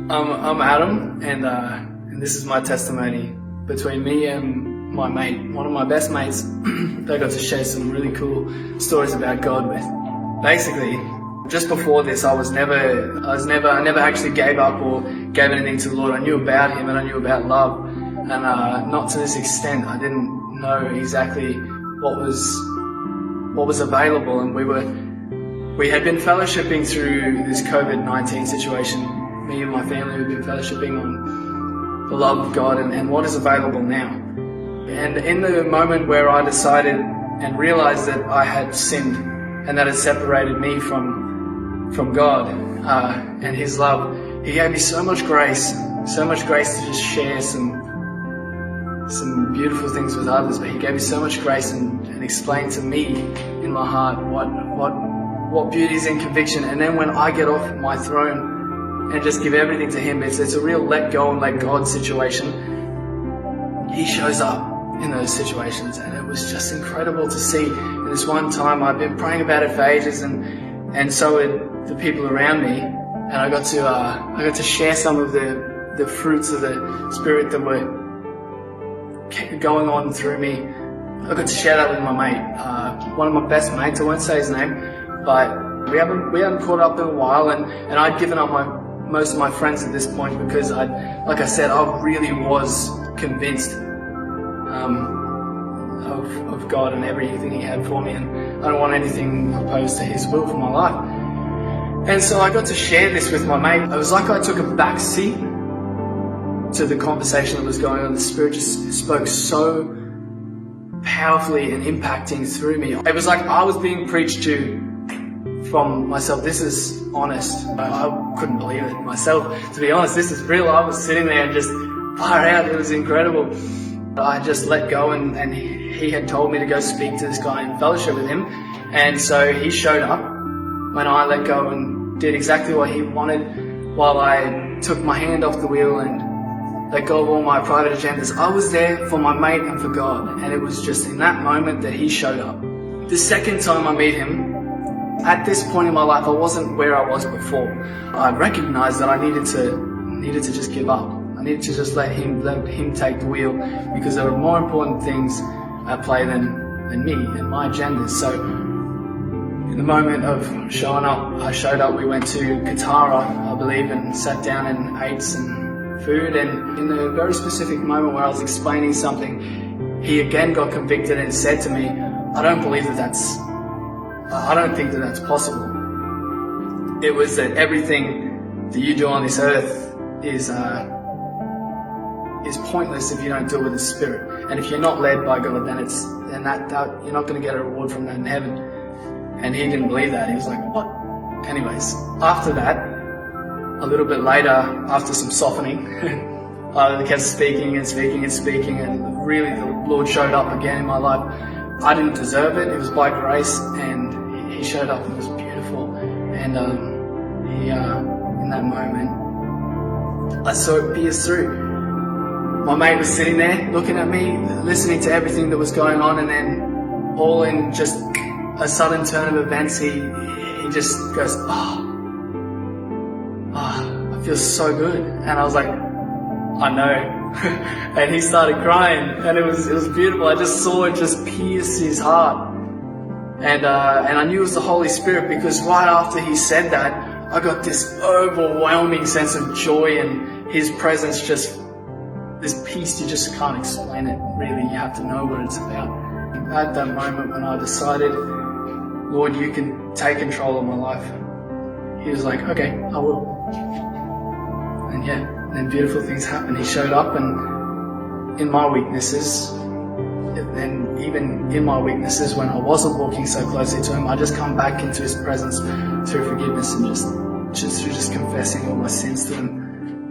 I'm Adam, and this is my testimony. Between me and my mate, one of my best mates, they got to share some really cool stories about God with. Basically, just before this, I never actually gave up or gave anything to the Lord. I knew about Him and I knew about love, and not to this extent. I didn't know exactly what was available, and we had been fellowshipping through this COVID-19 situation. Me and my family have been fellowshipping on the love of God and what is available now. And in the moment where I decided and realized that I had sinned and that it separated me from God and His love, He gave me so much grace to just share some beautiful things with others. But He gave me so much grace and explained to me in my heart what beauty is in conviction. And then when I get off my throne and just give everything to Him, it's a real let go and let God situation. He shows up in those situations, and it was just incredible to see. In this one time, I've been praying about it for ages, and so had the people around me, and I got to share some of the fruits of the Spirit that were going on through me. I got to share that with my mate, one of my best mates. I won't say his name, but we hadn't caught up in a while, and I'd given up most of my friends at this point because like I said, I really was convinced of God and everything He had for me, and I don't want anything opposed to His will for my life. And so I got to share this with my mate. It was like I took a back seat to the conversation that was going on. The Spirit just spoke so powerfully and impacting through me. It was like I was being preached to from myself. This is honest. I couldn't believe it myself, to be honest. This is real. I was sitting there and just far out. It was incredible. I just let go, and he had told me to go speak to this guy and fellowship with him. And so he showed up when I let go and did exactly what he wanted, while I took my hand off the wheel and let go of all my private agendas. I was there for my mate and for God, and it was just in that moment that he showed up. The second time I meet him, at this point in my life, I wasn't where I was before. I recognized that I needed to just give up. I needed to just let him take the wheel, because there were more important things at play than me and my agendas. So in the moment of showing up, I showed up. We went to Katara, I believe, and sat down and ate some food. And in a very specific moment where I was explaining something, he again got convicted and said to me, I don't think that that's possible. It was that everything that you do on this earth is pointless if you don't do it with the Spirit. And if you're not led by God, then you're not going to get a reward from that in heaven. And he didn't believe that. He was like, what? Anyways, after that, a little bit later, after some softening, I kept speaking, and really the Lord showed up again in my life. I didn't deserve it. It was by grace, and He showed up. It was beautiful. And in that moment, I saw it pierce through. My mate was sitting there looking at me, listening to everything that was going on, and then all in just a sudden turn of events, he just goes, I feel so good. And I was like, I know. And he started crying, and it was beautiful. I just saw it just pierce his heart. And I knew it was the Holy Spirit, because right after he said that, I got this overwhelming sense of joy, and His presence, just this peace, you just can't explain it, really. You have to know what it's about. At that moment when I decided, Lord, you can take control of my life, He was like, okay, I will. And then beautiful things happened. He showed up, and in my weaknesses, and even in my weaknesses when I wasn't walking so closely to Him, I just come back into His presence through forgiveness and just confessing all my sins to Him.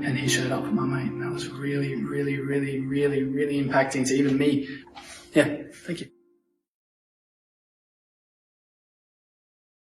And He showed up for my mate. And that was really, really, really, really, really impacting to even me. Yeah, thank you.